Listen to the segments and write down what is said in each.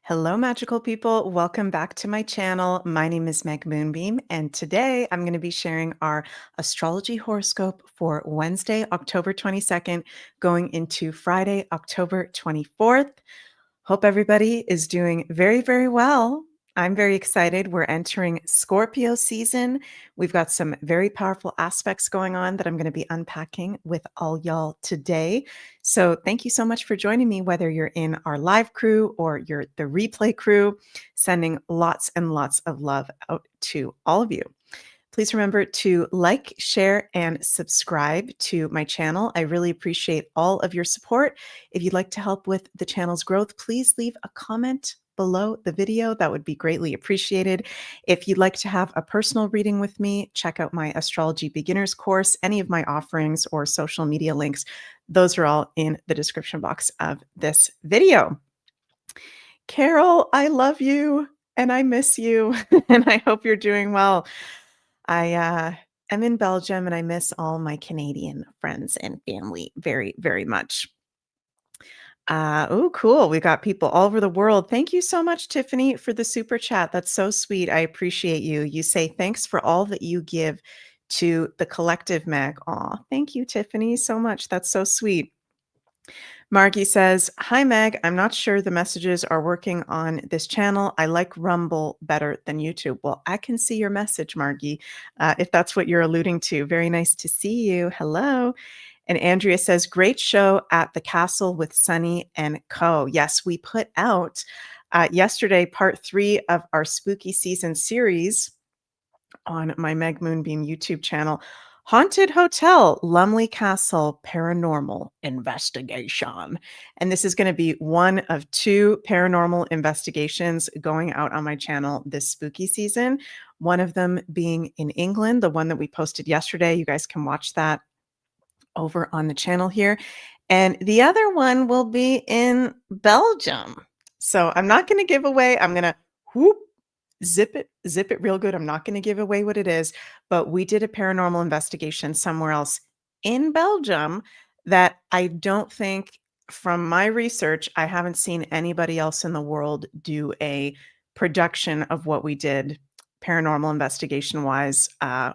Hello, magical people. Welcome back to my channel. My name is Meg Moonbeam, and today I'm going to be sharing our astrology horoscope for Wednesday, October 22nd, going into Friday, October 24th. Hope everybody is doing very, very well. I'm very excited. We're entering Scorpio season. We've got some very powerful aspects going on that I'm going to be unpacking with all y'all today. So, thank you so much for joining me, whether you're in our live crew or you're the replay crew. Sending lots and lots of love out to all of you. Please remember to like, share, and subscribe to my channel. I really appreciate all of your support. If you'd like to help with the channel's growth, please leave a comment below the video. That would be greatly appreciated. If you'd like to have a personal reading with me, check out my astrology beginners course, any of my offerings or social media links. Those are all in the description box of this video. Carol, I love you and I miss you and I hope you're doing well. I am in Belgium and I miss all my Canadian friends and family very, very much. Oh, cool. We got people all over the world. Thank you so much, Tiffany, for the super chat. That's so sweet. I appreciate you. You say thanks for all that you give to the collective, Meg. Aw, thank you, Tiffany, so much. That's so sweet. Margie says, "Hi, Meg. I'm not sure the messages are working on this channel. I like Rumble better than YouTube." Well, I can see your message, Margie, if that's what you're alluding to. Very nice to see you. Hello. And Andrea says, "Great show at the castle with Sunny and Co." Yes, we put out yesterday part 3 of our spooky season series on my Meg Moonbeam YouTube channel. Haunted Hotel, Lumley Castle, Paranormal Investigation. And this is going to be one of 2 paranormal investigations going out on my channel this spooky season. One of them being in England, the one that we posted yesterday. You guys can watch that over on the channel here. And the other one will be in Belgium. So I'm not going to give away, I'm going to whoop, zip it real good. I'm not going to give away what it is, but we did a paranormal investigation somewhere else in Belgium that I don't think, from my research, I haven't seen anybody else in the world do a production of what we did paranormal investigation wise,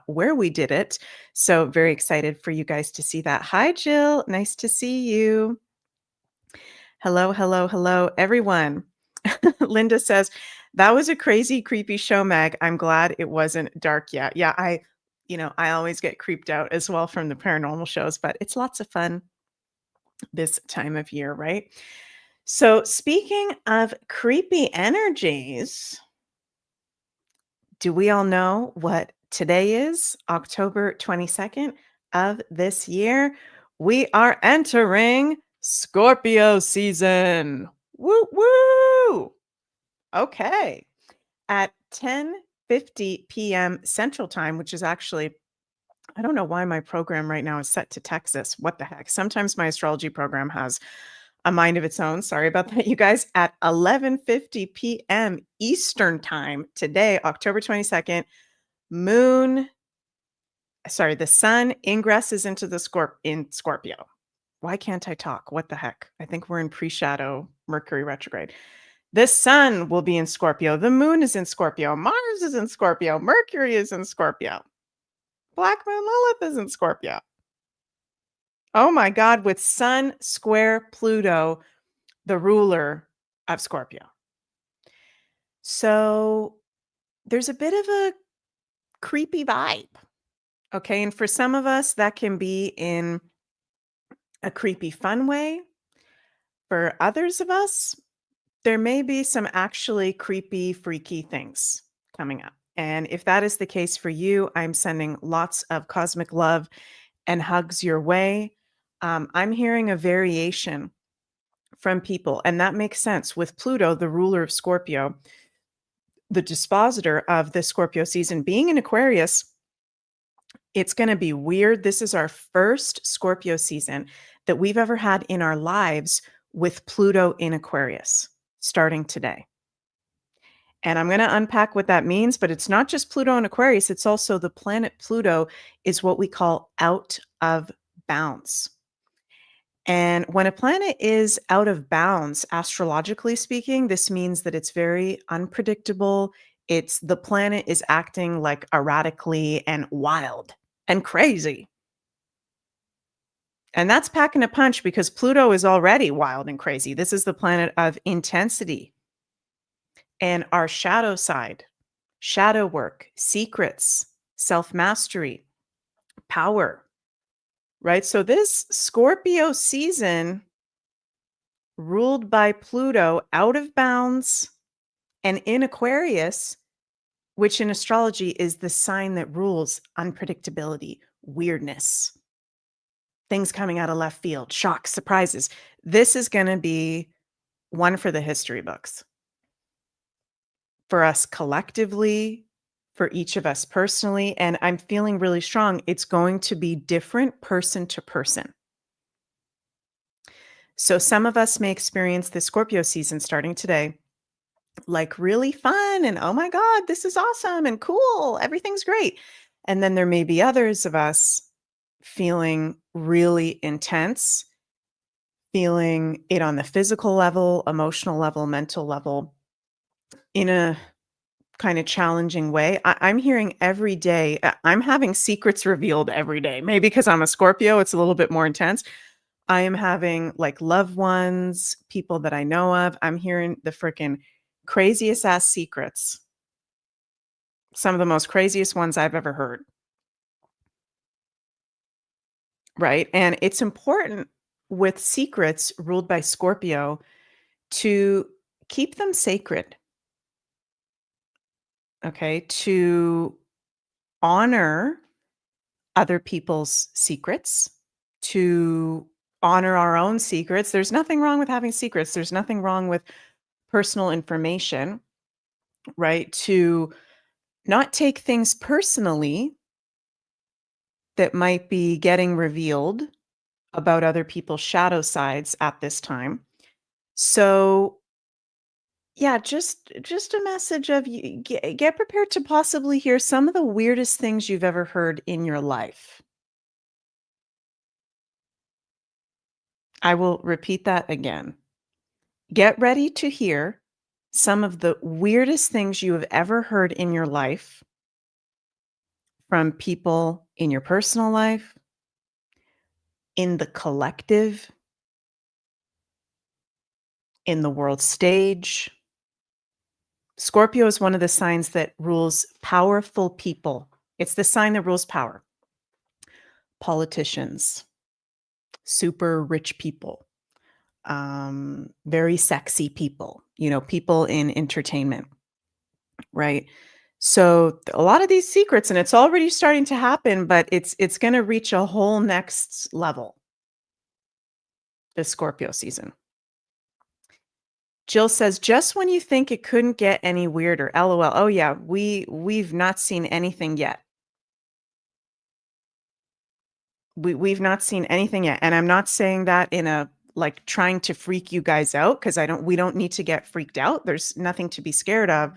where we did it. So very excited for you guys to see that. Hi, Jill. Nice to see you. Hello, hello, hello, everyone. Linda says, "That was a crazy, creepy show, Meg. I'm glad it wasn't dark yet." Yeah, I always get creeped out as well from the paranormal shows, but it's lots of fun this time of year, right? So, speaking of creepy energies, do we all know what today is? October 22nd of this year. We are entering Scorpio season. Woo woo! Okay. At 10:50 p.m. Central Time, which is actually, I don't know why my program right now is set to Texas. What the heck? Sometimes my astrology program has a mind of its own. Sorry about that, you guys. At 11:50 p.m. Eastern Time today, October 22nd, the sun ingresses into the Scorpio. Why can't I talk? What the heck? I think we're in pre-shadow Mercury retrograde. The sun will be in Scorpio. The moon is in Scorpio. Mars is in Scorpio. Mercury is in Scorpio. Black moon Lilith is in Scorpio. Oh my God, with Sun square Pluto, the ruler of Scorpio. So there's a bit of a creepy vibe. Okay. And for some of us, that can be in a creepy, fun way. For others of us, there may be some actually creepy, freaky things coming up. And if that is the case for you, I'm sending lots of cosmic love and hugs your way. I'm hearing a variation from people, and that makes sense. With Pluto, the ruler of Scorpio, the dispositor of the Scorpio season being in Aquarius, it's going to be weird. This is our first Scorpio season that we've ever had in our lives with Pluto in Aquarius starting today. And I'm going to unpack what that means, but it's not just Pluto in Aquarius. It's also the planet Pluto is what we call out of bounds. And when a planet is out of bounds, astrologically speaking, this means that it's very unpredictable. It's the planet is acting like erratically and wild and crazy. And that's packing a punch because Pluto is already wild and crazy. This is the planet of intensity and our shadow side, shadow work, secrets, self mastery, power, right? So this Scorpio season ruled by Pluto out of bounds and in Aquarius, which in astrology is the sign that rules unpredictability, weirdness, things coming out of left field, shocks, surprises. This is going to be one for the history books for us collectively, for each of us personally. And I'm feeling really strong. It's going to be different person to person. So some of us may experience the Scorpio season starting today like really fun and oh my God, this is awesome and cool. Everything's great. And then there may be others of us feeling really intense, feeling it on the physical level, emotional level, mental level in a kind of challenging way. I'm hearing every day, I'm having secrets revealed every day. Maybe because I'm a Scorpio, it's a little bit more intense. I am having like loved ones, people that I know of. I'm hearing the freaking craziest ass secrets. Some of the most craziest ones I've ever heard. Right. And it's important with secrets ruled by Scorpio to keep them sacred. Okay. To honor other people's secrets, to honor our own secrets. There's nothing wrong with having secrets. There's nothing wrong with personal information, right? To not take things personally that might be getting revealed about other people's shadow sides at this time. So, yeah, just a message of you get prepared to possibly hear some of the weirdest things you've ever heard in your life. I will repeat that again. Get ready to hear some of the weirdest things you have ever heard in your life from people in your personal life, in the collective, in the world stage. Scorpio is one of the signs that rules powerful people. It's the sign that rules power. Politicians, super rich people, very sexy people, people in entertainment, right? So a lot of these secrets, and it's already starting to happen, but it's going to reach a whole next level this Scorpio season. Jill says, just when you think it couldn't get any weirder, LOL. Oh yeah, we've not seen anything yet. We've not seen anything yet. And I'm not saying that in a like trying to freak you guys out because we don't need to get freaked out. There's nothing to be scared of.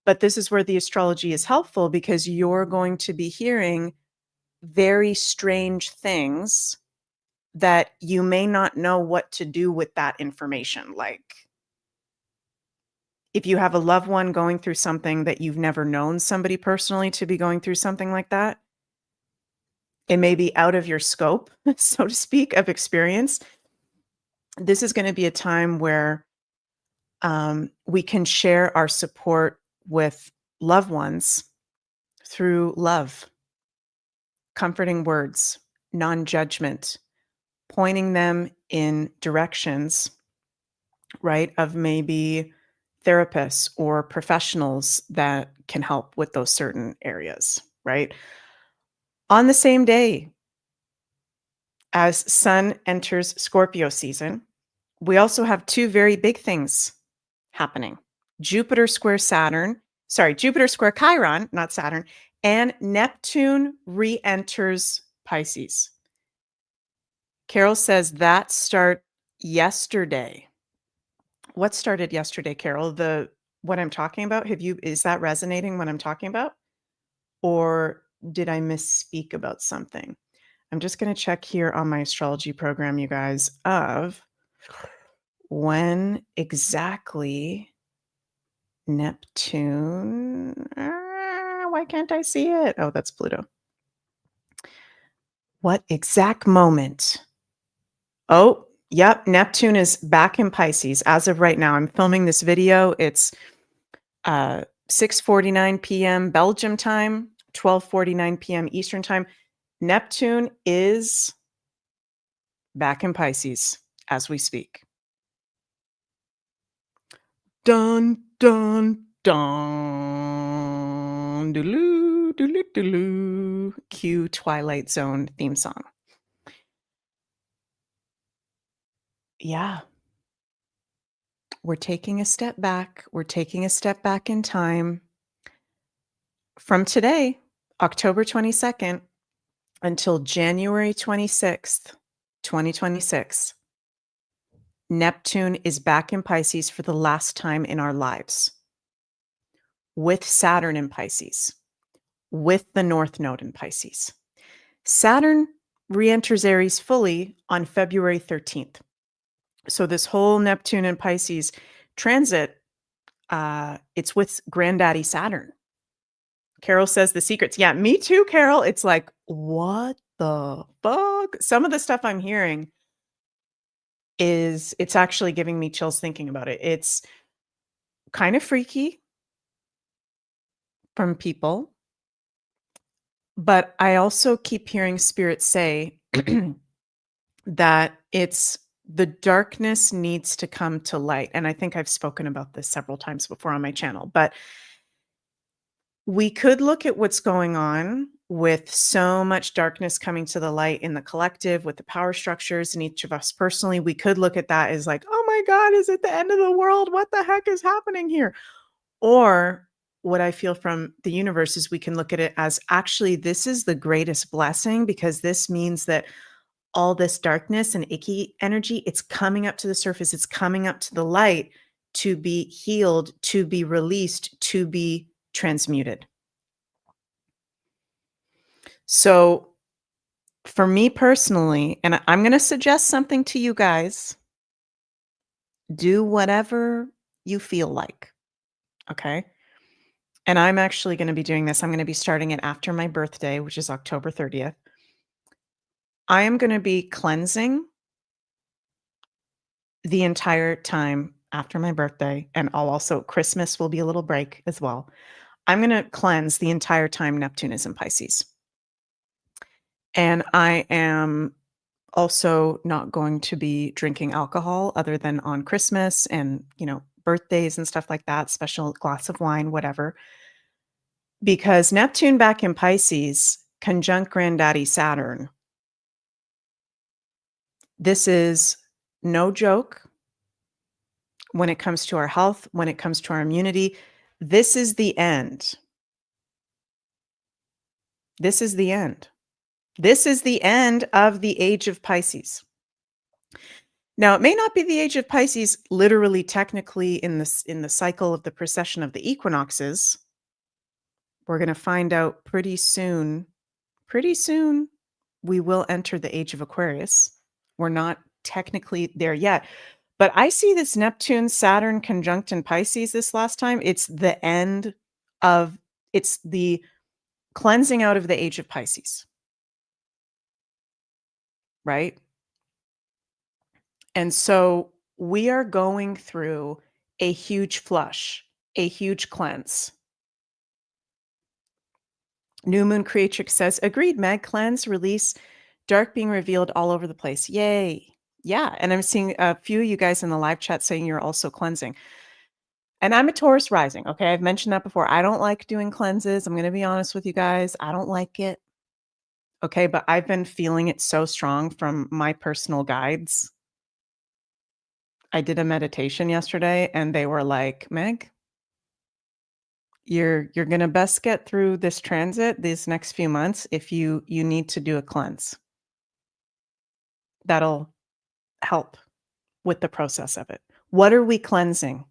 But this is where the astrology is helpful because you're going to be hearing very strange things that you may not know what to do with that information. Like if you have a loved one going through something that you've never known somebody personally to be going through something like that, it may be out of your scope, so to speak, of experience. This is going to be a time where we can share our support with loved ones through love, comforting words, non-judgment, pointing them in directions, right, of maybe therapists or professionals that can help with those certain areas, right? On the same day as Sun enters Scorpio season, we also have two very big things happening. Jupiter square Chiron, not Saturn, and Neptune re-enters Pisces. Carol says that start yesterday. What started yesterday, Carol? What I'm talking about? Is that resonating what I'm talking about? Or did I misspeak about something? I'm just going to check here on my astrology program, you guys, of when exactly Neptune. Why can't I see it? Oh, that's Pluto. What exact moment? Oh, yep. Neptune is back in Pisces as of right now. I'm filming this video. It's 6:49 p.m. Belgium time, 12:49 p.m. Eastern time. Neptune is back in Pisces as we speak. Dun, dun, dun. Doodaloo, doodaloo, doodaloo. Cue Twilight Zone theme song. Yeah. We're taking a step back. We're taking a step back in time. From today, October 22nd, until January 26th, 2026, Neptune is back in Pisces for the last time in our lives, with Saturn in Pisces, with the North Node in Pisces. Saturn re-enters Aries fully on February 13th. So this whole Neptune and Pisces transit, it's with Granddaddy Saturn. Carol says the secrets. Yeah, me too, Carol. It's like, what the fuck? Some of the stuff I'm hearing it's actually giving me chills thinking about it. It's kind of freaky from people, but I also keep hearing spirits say that it's the darkness needs to come to light. And I think I've spoken about this several times before on my channel, but we could look at what's going on with so much darkness coming to the light in the collective with the power structures and each of us personally. We could look at that as like, oh my God, is it the end of the world? What the heck is happening here? Or what I feel from the universe is we can look at it as actually, this is the greatest blessing because this means that all this darkness and icky energy, it's coming up to the surface, it's coming up to the light to be healed, to be released, to be transmuted. So for me personally, and I'm going to suggest something to you guys, do whatever you feel like. Okay. And I'm actually going to be doing this. I'm going to be starting it after my birthday, which is October 30th. I am going to be cleansing the entire time after my birthday. And I'll also, Christmas will be a little break as well. I'm going to cleanse the entire time Neptune is in Pisces. And I am also not going to be drinking alcohol other than on Christmas and, birthdays and stuff like that, special glass of wine, whatever. Because Neptune back in Pisces, conjunct Granddaddy Saturn. This is no joke when it comes to our health, when it comes to our immunity. This is the end. This is the end. This is the end of the age of Pisces. Now, it may not be the age of Pisces literally, technically in the cycle of the precession of the equinoxes. We're going to find out pretty soon. Pretty soon, we will enter the age of Aquarius. We're not technically there yet. But I see this Neptune Saturn conjunct in Pisces this last time. It's the end of, it's the cleansing out of the age of Pisces. Right? And so we are going through a huge flush, a huge cleanse. New Moon Creatrix says, agreed, Meg, cleanse, release, dark being revealed all over the place. Yay. Yeah. And I'm seeing a few of you guys in the live chat saying you're also cleansing. And I'm a Taurus rising. Okay. I've mentioned that before. I don't like doing cleanses. I'm going to be honest with you guys. I don't like it. Okay. But I've been feeling it so strong from my personal guides. I did a meditation yesterday and they were like, Meg, you're going to best get through this transit these next few months if you need to do a cleanse. That'll help with the process of it. What are we cleansing?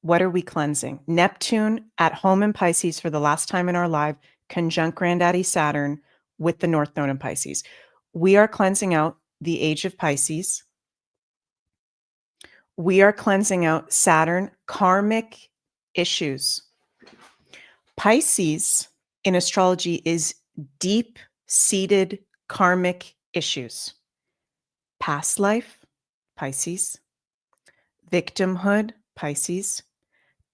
What are we cleansing? Neptune at home in Pisces for the last time in our life, conjunct Granddaddy Saturn. with the North Node in Pisces. We are cleansing out the age of Pisces. We are cleansing out Saturn karmic issues. Pisces in astrology is deep-seated karmic issues. Past life, Pisces. Victimhood, Pisces.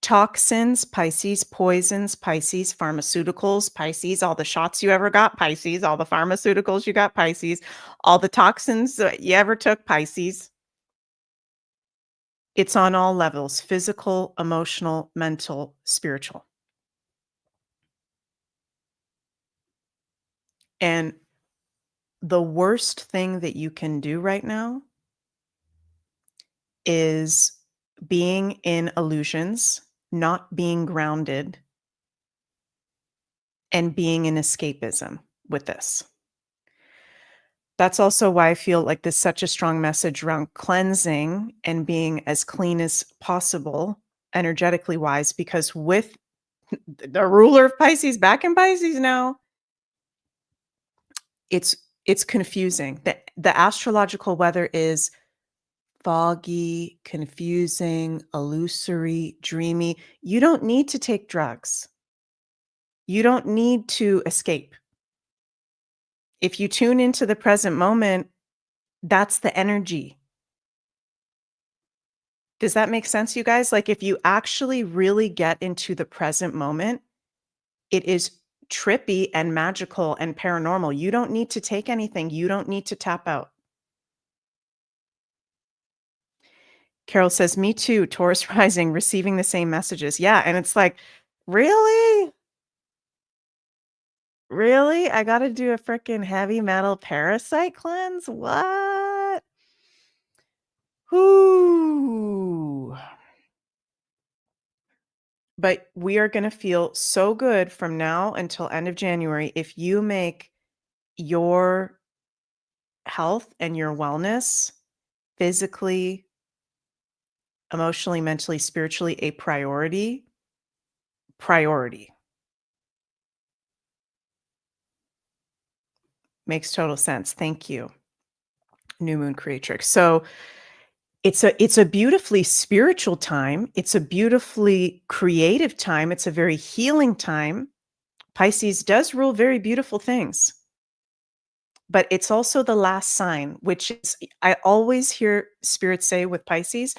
Toxins, Pisces. Poisons, Pisces. Pharmaceuticals, Pisces. All the shots you ever got, Pisces. All the pharmaceuticals you got, Pisces. All the toxins that you ever took, Pisces. It's on all levels: physical, emotional, mental, spiritual. And the worst thing that you can do right now is being in illusions, not being grounded, and being in escapism with this. That's also why I feel like there's such a strong message around cleansing and being as clean as possible, energetically wise, because with the ruler of Pisces back in Pisces now, it's confusing. The astrological weather is foggy, confusing, illusory, dreamy. You don't need to take drugs. You don't need to escape. If you tune into the present moment, that's the energy. Does that make sense, you guys? Like, if you actually really get into the present moment, it is trippy and magical and paranormal. You don't need to take anything. You don't need to tap out. Carol says, "Me too, Taurus rising, receiving the same messages." Yeah, and it's like, really? Really? I gotta do a freaking heavy metal parasite cleanse? What? Whoo. But we are gonna feel so good from now until end of January if you make your health and your wellness physically, emotionally, mentally, spiritually a priority. Priority. Makes total sense. Thank you, New Moon Creatrix. So it's a beautifully spiritual time. It's a beautifully creative time. It's a very healing time. Pisces does rule very beautiful things. But it's also the last sign, which is I always hear spirits say with Pisces,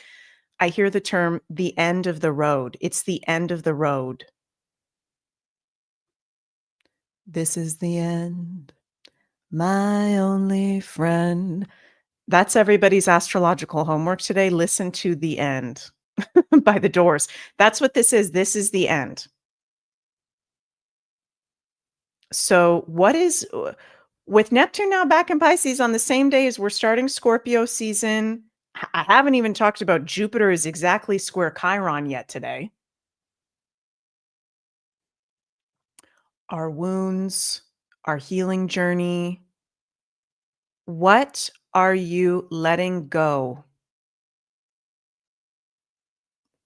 I hear the term the end of the road. It's the end of the road. This is the end, my only friend. That's everybody's astrological homework today. Listen to The End by The Doors. That's what this is. This is the end. So, what is with Neptune now back in Pisces on the same day as we're starting Scorpio season? I haven't even talked about Jupiter is exactly square Chiron yet today. Our wounds, our healing journey. What are you letting go?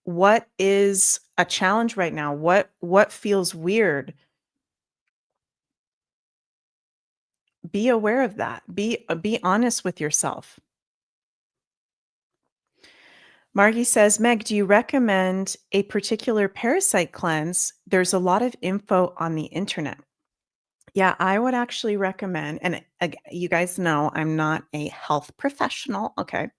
What is a challenge right now? What feels weird? Be aware of that. Be honest with yourself. Margie says, Meg, do you recommend a particular parasite cleanse? There's a lot of info on the internet. Yeah, I would actually recommend, and you guys know I'm not a health professional. Okay.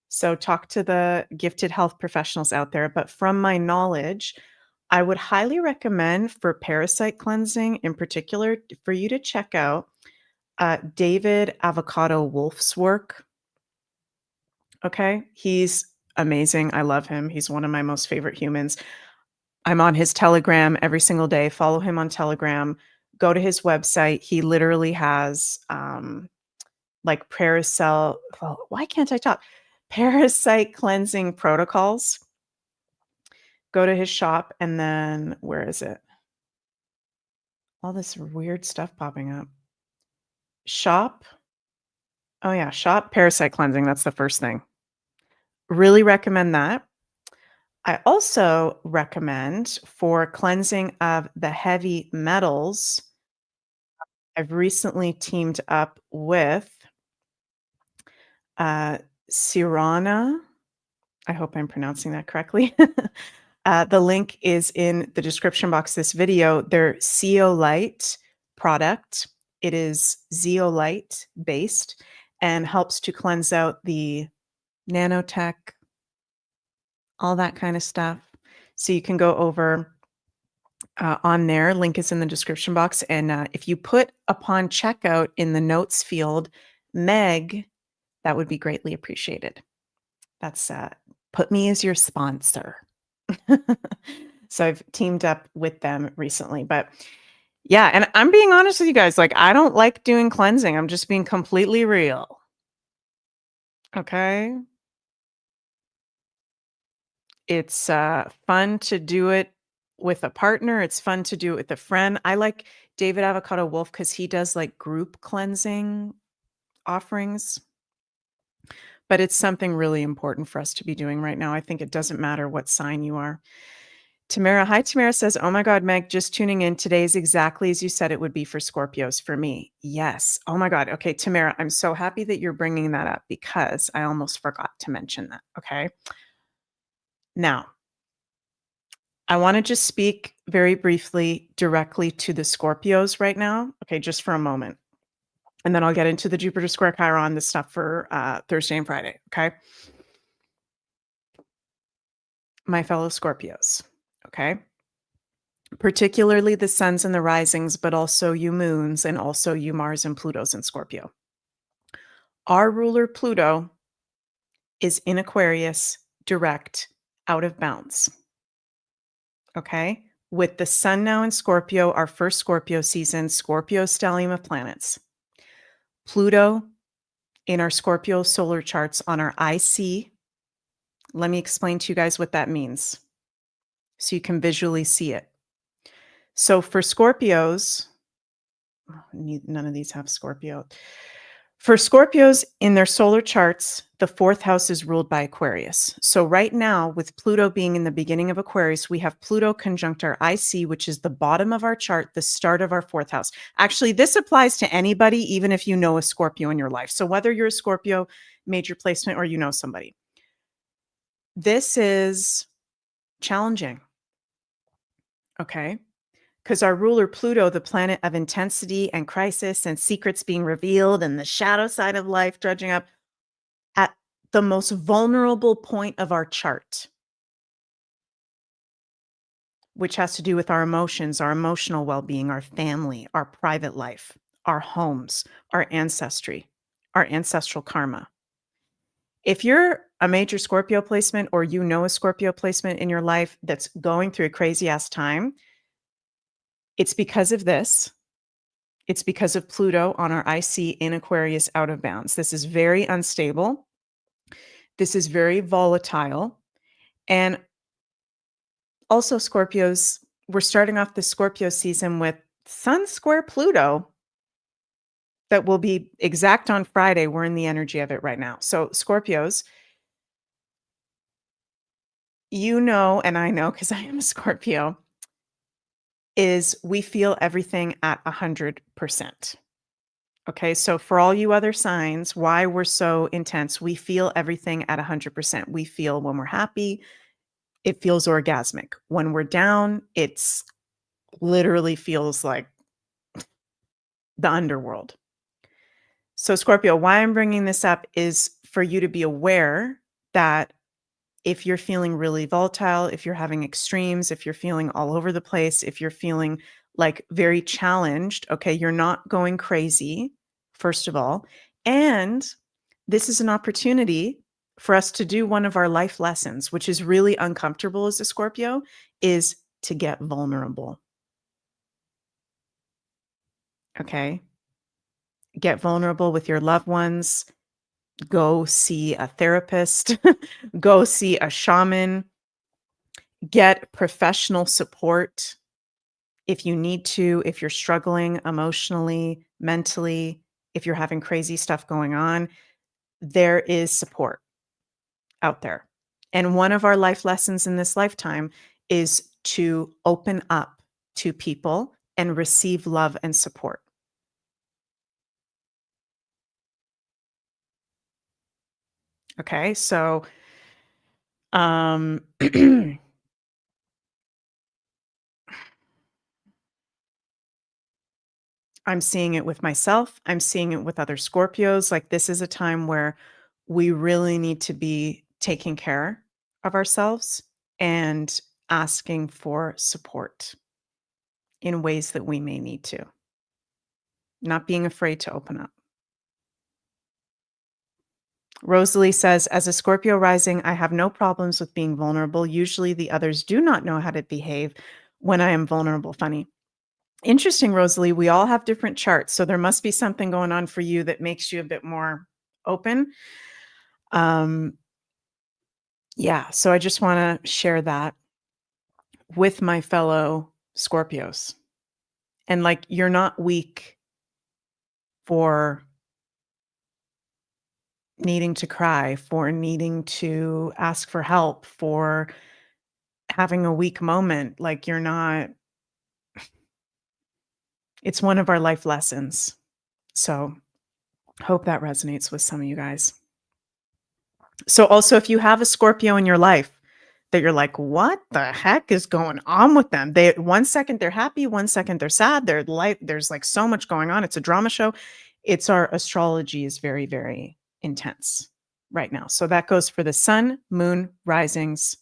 So talk to the gifted health professionals out there. But from my knowledge, I would highly recommend for parasite cleansing in particular for you to check out David Avocado Wolf's work. Okay. He's amazing. I love him. He's one of my most favorite humans. I'm on his Telegram every single day. Follow him on Telegram. Go to his website. He literally has like parasite. Well, why can't I talk? Parasite cleansing protocols. Go to his shop and then where is it? All this weird stuff popping up. Shop. Oh yeah, shop parasite cleansing. That's the first thing. Really recommend that. I also recommend for cleansing of the heavy metals I've recently teamed up with uh, Sirana. I hope I'm pronouncing that correctly. The link is in the description box of this video. Their Zeolite product. It is zeolite based and helps to cleanse out the nanotech, all that kind of stuff. So you can go over on there. Link is in the description box. And if you put upon checkout in the notes field, Meg, that would be greatly appreciated. That's put me as your sponsor. So I've teamed up with them recently. But yeah, and I'm being honest with you guys. Like, I don't like doing cleansing. I'm just being completely real. Okay. It's fun to do it with a partner. It's fun to do it with a friend. I like David Avocado Wolf because he does like group cleansing offerings. But it's something really important for us to be doing right now. I think it doesn't matter what sign you are. Tamara, hi, Tamara says, oh my God, Meg, just tuning in. Today is exactly as you said it would be for Scorpios for me. Yes. Oh my God. Okay, Tamara, I'm so happy that you're bringing that up because I almost forgot to mention that. Okay. Now, I want to just speak very briefly directly to the Scorpios right now. Okay, just for a moment. And then I'll get into the Jupiter square Chiron, the stuff for Thursday and Friday. Okay. My fellow Scorpios. Okay. Particularly the suns and the risings, but also you moons and also you Mars and Pluto's in Scorpio. Our ruler Pluto is in Aquarius, direct, out of bounds. Okay. With the sun now in Scorpio, our first Scorpio season, Scorpio stellium of planets. Pluto in our Scorpio solar charts on our IC. Let me explain to you guys what that means so you can visually see it. So for Scorpios, none of these have Scorpio. For Scorpios in their solar charts, the fourth house is ruled by Aquarius. So right now, with Pluto being in the beginning of Aquarius, we have Pluto conjunct our IC, which is the bottom of our chart, the start of our fourth house. Actually, this applies to anybody, even if you know a Scorpio in your life. So whether you're a Scorpio major placement or you know somebody, this is challenging. Okay. Because our ruler Pluto, the planet of intensity and crisis and secrets being revealed and the shadow side of life dredging up at the most vulnerable point of our chart, which has to do with our emotions, our emotional well-being, our family, our private life, our homes, our ancestry, our ancestral karma. If you're a major Scorpio placement or you know a Scorpio placement in your life that's going through a crazy ass time, it's because of this. It's because of Pluto on our IC in Aquarius out of bounds. This is very unstable. This is very volatile. And also Scorpios, we're starting off the Scorpio season with Sun square Pluto that will be exact on Friday. We're in the energy of it right now. So Scorpios, you know, and I know because I am a Scorpio, is we feel everything at 100%. Okay, so for all you other signs, why we're so intense, we feel everything at 100%. We feel when we're happy, it feels orgasmic. When we're down, it's literally feels like the underworld. So Scorpio, why I'm bringing this up is for you to be aware that if you're feeling really volatile, if you're having extremes, if you're feeling all over the place, if you're feeling like very challenged, okay, you're not going crazy, first of all. And this is an opportunity for us to do one of our life lessons, which is really uncomfortable as a Scorpio, is to get vulnerable. Okay. Get vulnerable with your loved ones. Go see a therapist. Go see a shaman. Get professional support if you need to, if you're struggling emotionally, mentally, if you're having crazy stuff going on, there is support out there. And one of our life lessons in this lifetime is to open up to people and receive love and support. Okay, so um I'm seeing it with myself. I'm seeing it with other Scorpios. Like, this is a time where we really need to be taking care of ourselves and asking for support in ways that we may need to, not being afraid to open up. Rosalie says, as a Scorpio rising, I have no problems with being vulnerable. Usually the others do not know how to behave when I am vulnerable. Funny. Interesting, Rosalie. We all have different charts. So there must be something going on for you that makes you a bit more open. Um, yeah. So I just want to share that with my fellow Scorpios. And like, you're not weak for needing to cry, for needing to ask for help, for having a weak moment. Like, you're not, it's one of our life lessons. So hope that resonates with some of you guys. So also, if you have a Scorpio in your life that you're like, what the heck is going on with them? They, one second they're happy, one second they're sad. Their life, there's like so much going on. It's a drama show. It's our astrology is very, very intense right now. So that goes for the sun, moon, risings,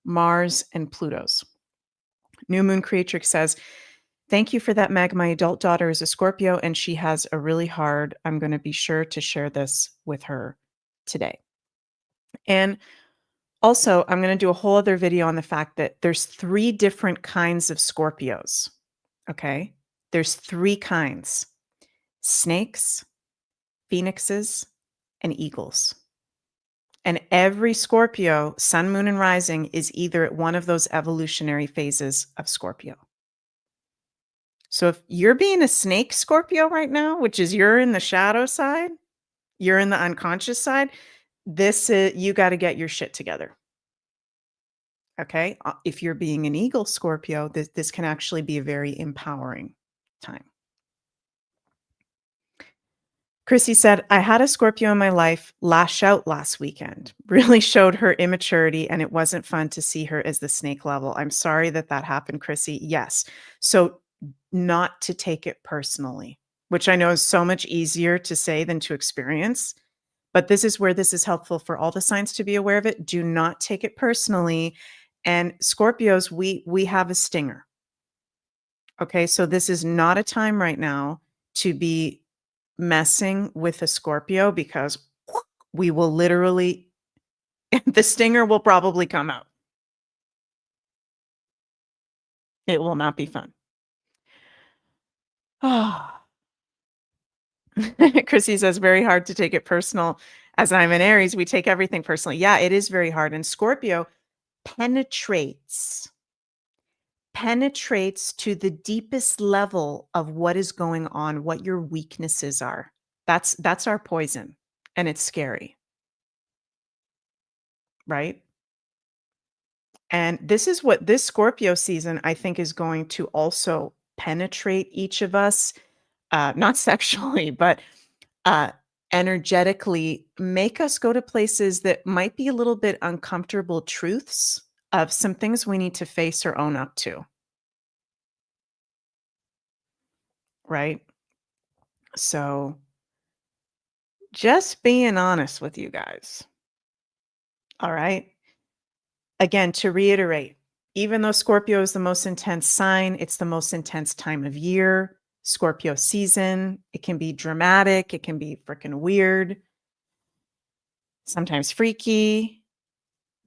Mars, and Pluto's. New Moon Creatrix says, thank you for that, Meg. My adult daughter is a Scorpio and she has a really hard. I'm going to be sure to share this with her today. And also, I'm going to do a whole other video on the fact that there's 3 different kinds of Scorpios. Okay. There's 3 kinds: snakes, phoenixes, and eagles. And every Scorpio, sun, moon, and rising is either at one of those evolutionary phases of Scorpio. So if you're being a snake Scorpio right now, which is you're in the shadow side, you're in the unconscious side, this is, you got to get your shit together. Okay. If you're being an eagle Scorpio, this can actually be a very empowering time. Chrissy said, I had a Scorpio in my life lash out last weekend. Really showed her immaturity, and it wasn't fun to see her as the snake level. I'm sorry that that happened, Chrissy. Yes. So, not to take it personally, which I know is so much easier to say than to experience. But this is where this is helpful for all the signs to be aware of it. Do not take it personally. And Scorpios, we have a stinger. Okay, so this is not a time right now to be messing with a Scorpio because we will literally, the stinger will probably come out. It will not be fun. Oh. Chrissy says, very hard to take it personal. As I'm an Aries, we take everything personally. Yeah, it is very hard. And Scorpio penetrates to the deepest level of what is going on, what your weaknesses are. That's our poison, and it's scary, right? And this is what this Scorpio season, I think, is going to also penetrate each of us, not sexually, but uh, energetically, make us go to places that might be a little bit uncomfortable truths of some things we need to face or own up to, right? So just being honest with you guys. All right. Again, to reiterate, even though Scorpio is the most intense sign, it's the most intense time of year. Scorpio season, it can be dramatic, it can be freaking weird, sometimes freaky.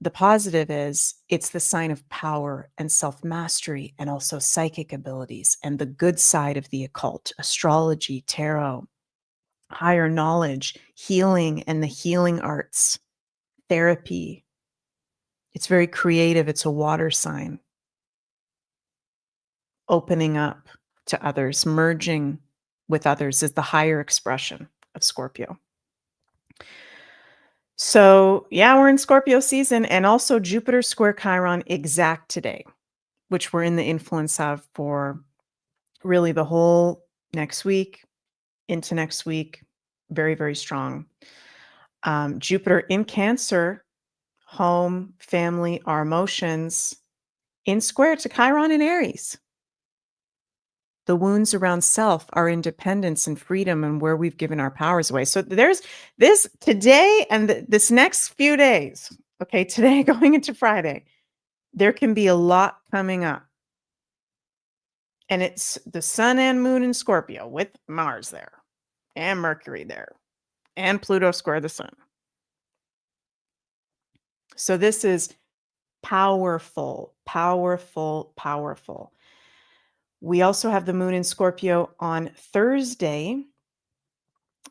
The positive is it's the sign of power and self-mastery and also psychic abilities and the good side of the occult, astrology, tarot, higher knowledge, healing and the healing arts, therapy. It's very creative. It's a water sign. Opening up to others, merging with others is the higher expression of Scorpio. So, yeah, we're in Scorpio season and also Jupiter square Chiron exact today, which we're in the influence of for really the whole next week into next week. Very, very strong. Jupiter in Cancer, home, family, our emotions, in square to Chiron in Aries. The wounds around self, our independence and freedom, and where we've given our powers away. So there's this today and this next few days. Okay, today going into Friday, there can be a lot coming up. And it's the sun and moon in Scorpio with Mars there, and Mercury there, and Pluto square the sun. So this is powerful, powerful, powerful. We also have the moon in Scorpio on Thursday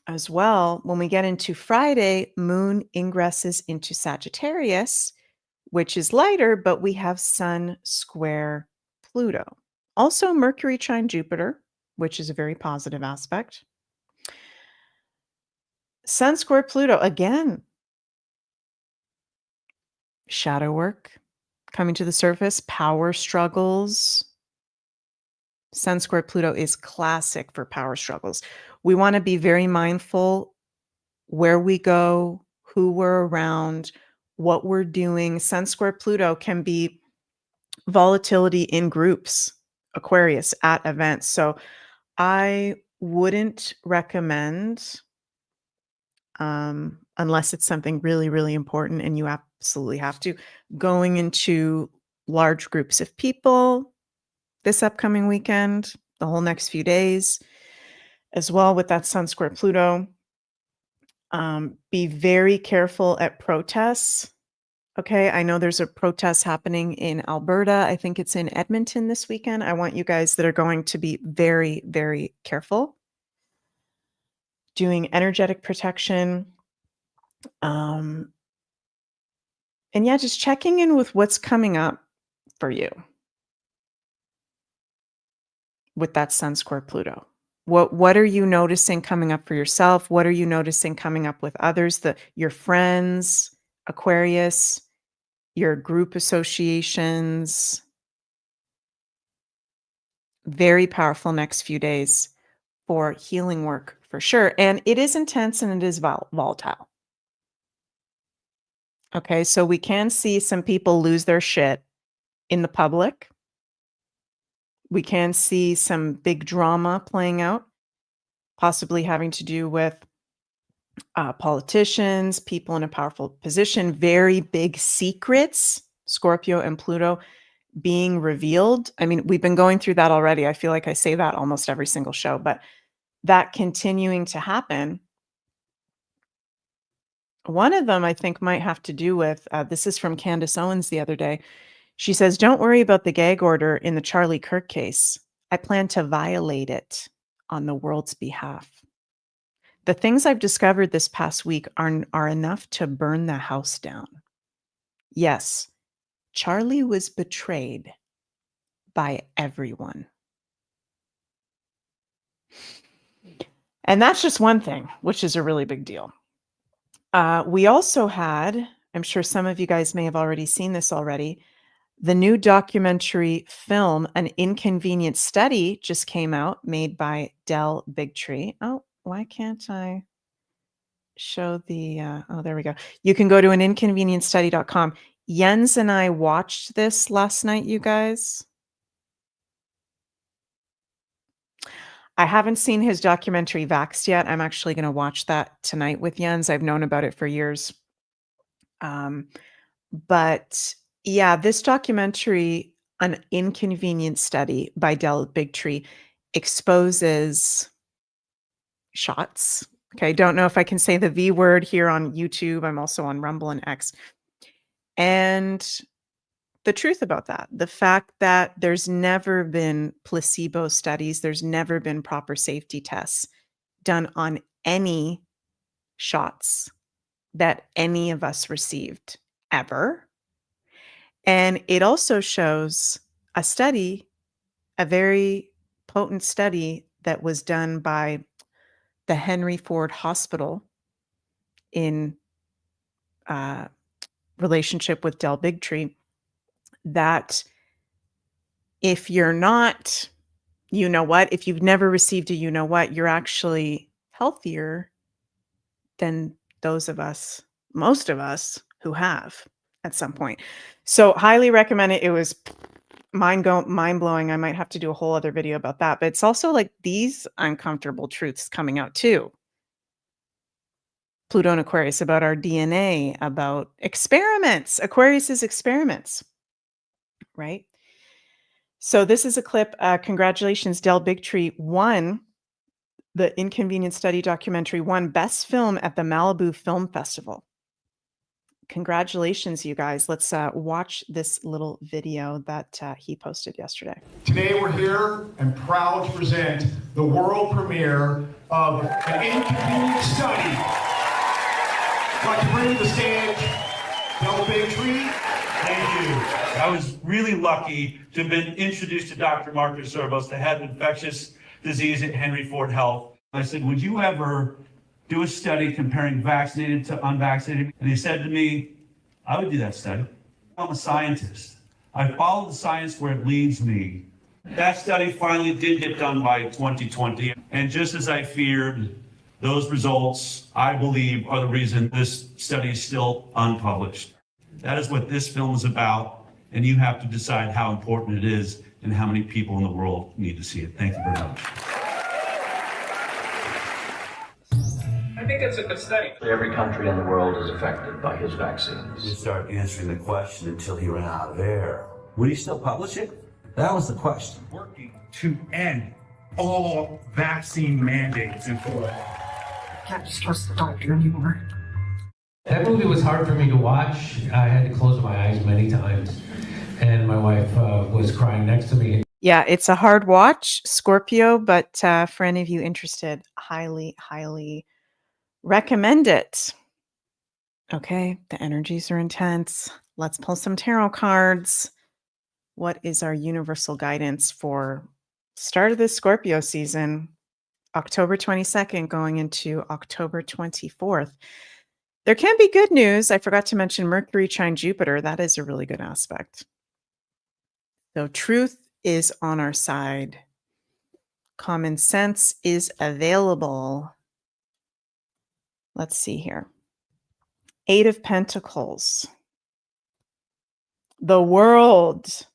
as well. When we get into Friday, moon ingresses into Sagittarius, which is lighter, but we have sun square Pluto. Also Mercury trine Jupiter, which is a very positive aspect. Sun square Pluto, again, shadow work coming to the surface, power struggles. Sun square Pluto is classic for power struggles. We want to be very mindful where we go, who we're around, what we're doing. Sun square Pluto can be volatility in groups, Aquarius at events. So I wouldn't recommend, unless it's something really, really important and you absolutely have to, going into large groups of people this upcoming weekend, the whole next few days, as well with that Sun square Pluto. Be very careful at protests. Okay, I know there's a protest happening in Alberta. I think it's in Edmonton this weekend. I want you guys that are going to be very, very careful. Doing energetic protection. And yeah, just checking in with what's coming up for you with that Sun square Pluto. What are you noticing coming up for yourself? What are you noticing coming up with others, your friends, Aquarius, your group associations? Very powerful next few days for healing work for sure. And it is intense and it is volatile. Okay, so we can see some people lose their shit in the public. We can see some big drama playing out, possibly having to do with politicians, people in a powerful position, very big secrets, Scorpio and Pluto being revealed. I mean, we've been going through that already. I feel like I say that almost every single show, but that continuing to happen. One of them, I think, might have to do with this is from Candace Owens the other day. She says, "Don't worry about the gag order in the Charlie Kirk case. I plan to violate it on the world's behalf. The things I've discovered this past week are enough to burn the house down. Yes, Charlie was betrayed by everyone." And that's just one thing, which is a really big deal. We also had, I'm sure some of you guys may have already seen this already, the new documentary film, An Inconvenient Study, just came out, made by Del Bigtree. Oh, why can't I show the, oh, there we go. You can go to aninconvenientstudy.com. Jens and I watched this last night, you guys. I haven't seen his documentary Vaxxed yet. I'm actually going to watch that tonight with Jens. I've known about it for years. But yeah, this documentary, An Inconvenient Study by Del Bigtree, exposes shots. Okay, don't know if I can say the V word here on YouTube. I'm also on Rumble and X. And the truth about that, the fact that there's never been placebo studies, there's never been proper safety tests done on any shots that any of us received ever. And it also shows a study, a very potent study that was done by the Henry Ford Hospital in relationship with Del Bigtree, that if you're not, you know what, if you've never received a you know what, you're actually healthier than those of us, most of us who have at some point. So highly recommend it. It was mind-blowing. I might have to do a whole other video about that, but it's also like these uncomfortable truths coming out too. Pluto and Aquarius, about our DNA, about experiments. Aquarius is experiments, right? So this is a clip. Congratulations, Del Bigtree won the Inconvenient Study documentary, won Best Film at the Malibu Film Festival. Congratulations, you guys. Let's watch this little video that he posted yesterday. Today we're here and proud to present the world premiere of an Inconvenient Study. I'd like to bring to the stage Del Bigtree. Thank you. I was really lucky to have been introduced to Dr. Marcus Sorbos, the head of infectious disease at Henry Ford Health. I said, would you ever do a study comparing vaccinated to unvaccinated? And he said to me, I would do that study. I'm a scientist. I follow the science where it leads me. That study finally did get done by 2020. And just as I feared, those results, I believe, are the reason this study is still unpublished. That is what this film is about, and you have to decide how important it is and how many people in the world need to see it. Thank you very much. I think it's a good study. Every country in the world is affected by his vaccines. He didn't start answering the question until he ran out of air. Would he still publish it? That was the question. Working to end all vaccine mandates in Florida. I can't just trust the doctor anymore. That movie was hard for me to watch. I had to close my eyes many times, and my wife was crying next to me. Yeah, it's a hard watch, Scorpio, but for any of you interested, highly, highly recommend it. Okay, the energies are intense. Let's pull some tarot cards. What is our universal guidance for start of the Scorpio season, October 22nd going into October 24th? There can be good news. I forgot to mention Mercury trine Jupiter. That is a really good aspect. So truth is on our side. Common sense is available. Let's see here. 8 of Pentacles. The World.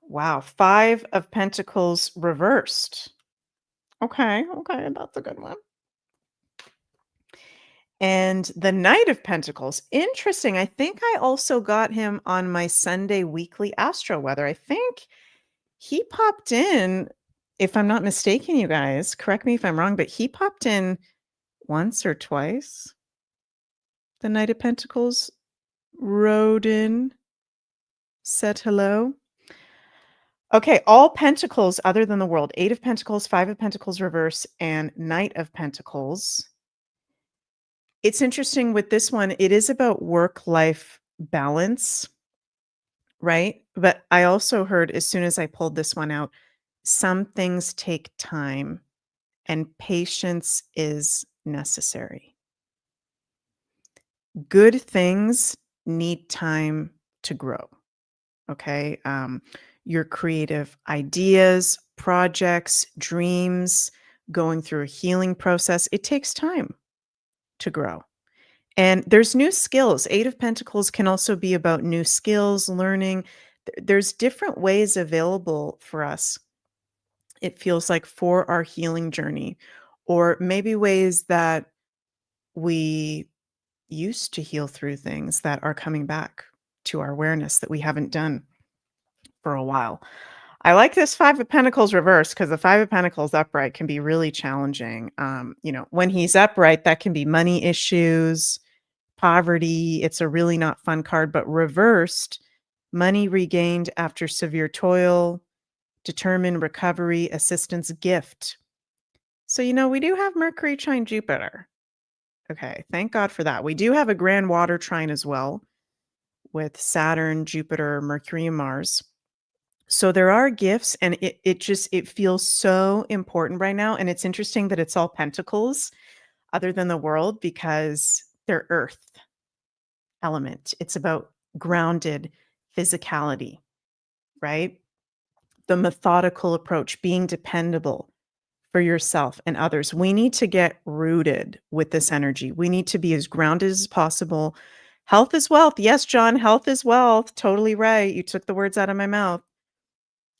Wow. 5 of Pentacles reversed. Okay, that's a good one. And the Knight of Pentacles. Interesting. I think I also got him on my Sunday weekly Astro Weather. I think he popped in, if I'm not mistaken, you guys, correct me if I'm wrong, but he popped in once or twice. The Knight of Pentacles rode in, said hello. Okay, all Pentacles other than the World. 8 of Pentacles, 5 of Pentacles reverse, and Knight of Pentacles. It's interesting with this one, it is about work-life balance, right? But I also heard as soon as I pulled this one out, some things take time and patience is necessary. Good things need time to grow, okay? Your creative ideas, projects, dreams, going through a healing process, it takes time to grow. And there's new skills. 8 of Pentacles can also be about new skills, learning. There's different ways available for us, it feels like, for our healing journey, or maybe ways that we used to heal through things that are coming back to our awareness that we haven't done for a while. I like this 5 of Pentacles reverse because the 5 of Pentacles upright can be really challenging. When he's upright, that can be money issues, poverty. It's a really not fun card, but reversed, money regained after severe toil, determined recovery, assistance, gift. So, we do have Mercury trine Jupiter. Okay, thank God for that. We do have a grand water trine as well with Saturn, Jupiter, Mercury, and Mars. So there are gifts, and it feels so important right now. And it's interesting that it's all Pentacles other than the World because they're earth element. It's about grounded physicality, right? The methodical approach, being dependable, for yourself and others. We need to get rooted with this energy. We need to be as grounded as possible. Health is wealth. Yes, John, health is wealth. Totally right. You took the words out of my mouth.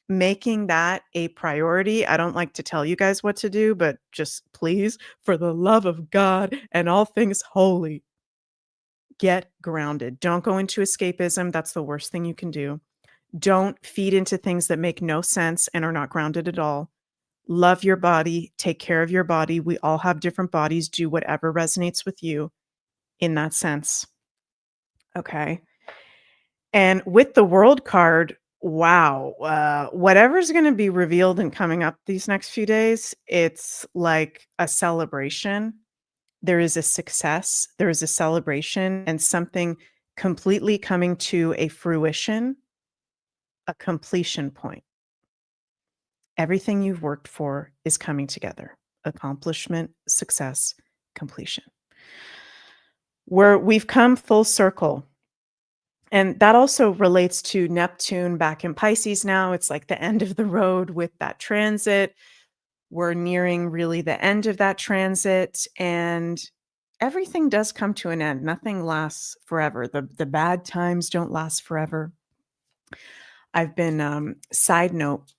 Making that a priority. I don't like to tell you guys what to do, but just please, for the love of God and all things holy, get grounded. Don't go into escapism. That's the worst thing you can do. Don't feed into things that make no sense and are not grounded at all. Love your body. Take care of your body. We all have different bodies. Do whatever resonates with you in that sense. Okay. And with the world card, wow, whatever's going to be revealed and coming up these next few days, it's like a celebration. There is a success, there is a celebration, and something completely coming to a fruition, a completion point. Everything you've worked for is coming together. Accomplishment, success, completion. We've come full circle. And that also relates to Neptune back in Pisces now. It's like the end of the road with that transit. We're nearing really the end of that transit, and everything does come to an end. Nothing lasts forever. The bad times don't last forever. I've been, side note,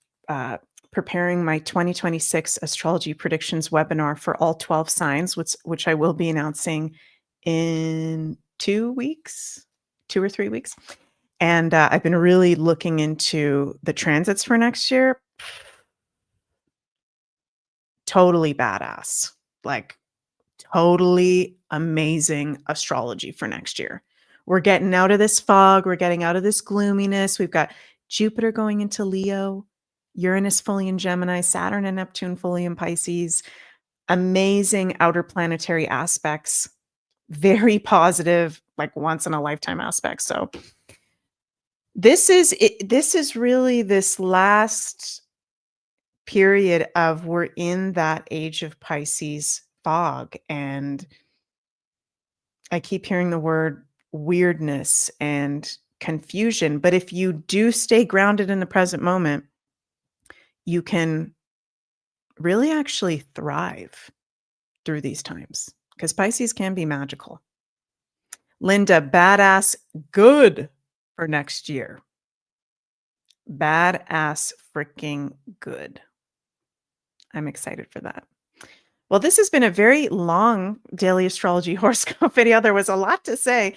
preparing my 2026 astrology predictions webinar for all 12 signs, which I will be announcing in 2 weeks, 2 or 3 weeks. And I've been really looking into the transits for next year. Totally badass, like totally amazing astrology for next year. We're getting out of this fog. We're getting out of this gloominess. We've got Jupiter going into Leo, Uranus fully in Gemini, Saturn and Neptune fully in Pisces. Amazing outer planetary aspects, very positive, like once in a lifetime aspects. So this is really this last period of we're in that age of Pisces fog, and I keep hearing the word weirdness and confusion, but if you do stay grounded in the present moment, you can really actually thrive through these times, because Pisces can be magical. Linda, badass good for next year. Badass freaking good. I'm excited for that. Well, this has been a very long daily astrology horoscope video. There was a lot to say.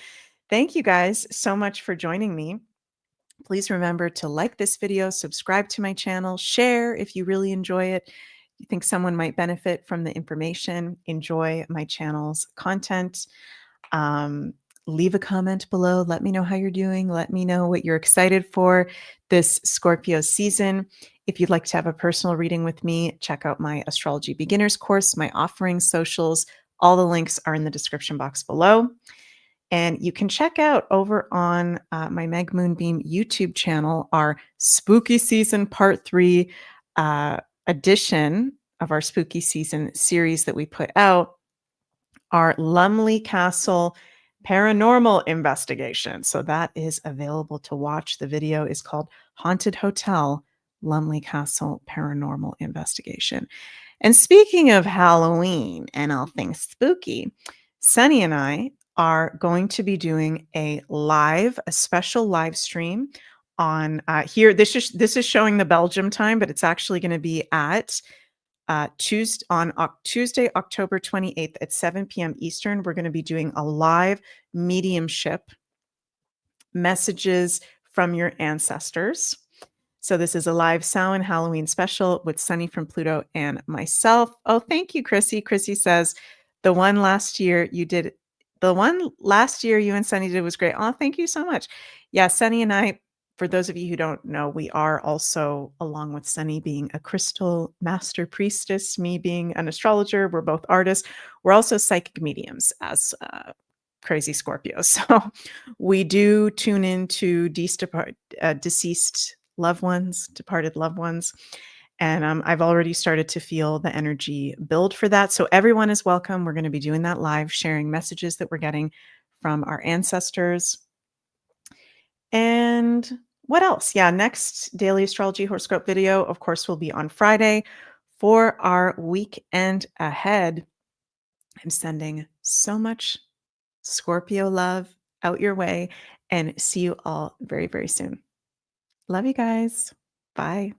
Thank you guys so much for joining me. Please remember to like this video, subscribe to my channel, share if you really enjoy it. You think someone might benefit from the information, enjoy my channel's content. Leave a comment below. Let me know how you're doing. Let me know what you're excited for this Scorpio season. If you'd like to have a personal reading with me, check out my astrology beginners course, my offerings, socials. All the links are in the description box below. And you can check out over on my Meg Moonbeam YouTube channel our spooky season part 3 edition of our spooky season series that we put out, our Lumley Castle paranormal investigation. So that is available to watch. The video is called Haunted Hotel, Lumley Castle Paranormal Investigation. And speaking of Halloween and all things spooky, Sunny and I are going to be doing a special live stream on here. This is showing the Belgium time, but it's actually going to be at Tuesday, October 28th at 7 p.m. Eastern. We're going to be doing a live mediumship messages from your ancestors. So this is a live Samhain Halloween special with Sunny from Pluto and myself. Oh, thank you, Chrissy. Chrissy says the one last year you and Sunny did was great. Oh, thank you so much. Yeah, Sunny and I, for those of you who don't know, we are also, along with Sunny being a crystal master priestess, me being an astrologer, we're both artists. We're also psychic mediums as crazy Scorpios. So we do tune into deceased loved ones, departed loved ones. And I've already started to feel the energy build for that. So everyone is welcome. We're going to be doing that live, sharing messages that we're getting from our ancestors. And what else? Yeah, next daily astrology horoscope video, of course, will be on Friday for our weekend ahead. I'm sending so much Scorpio love out your way and see you all very, very soon. Love you guys. Bye.